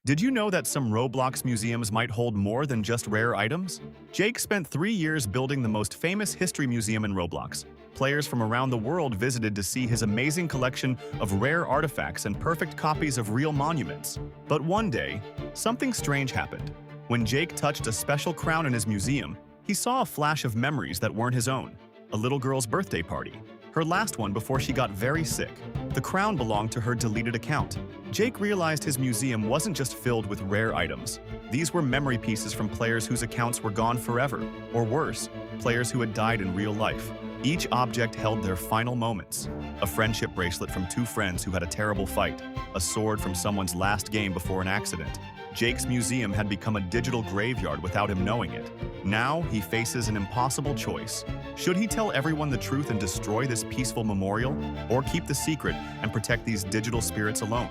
Did you know that some Roblox museums might hold more than just rare items? Jake spent 3 years building the most famous history museum in Roblox. Players from around the world visited to see his amazing collection of rare artifacts and perfect copies of real monuments. But one day, something strange happened. When Jake touched a special crown in his museum, he saw a flash of memories that weren't his own. A little girl's birthday party. Her last one before she got very sick. The crown belonged to her deleted account. Jake realized his museum wasn't just filled with rare items. These were memory pieces from players whose accounts were gone forever, or worse, players who had died in real life. Each object held their final moments. A friendship bracelet from two friends who had a terrible fight. A sword from someone's last game before an accident. Jake's museum had become a digital graveyard without him knowing it. Now he faces an impossible choice. Should he tell everyone the truth and destroy this peaceful memorial, or keep the secret and protect these digital spirits alone?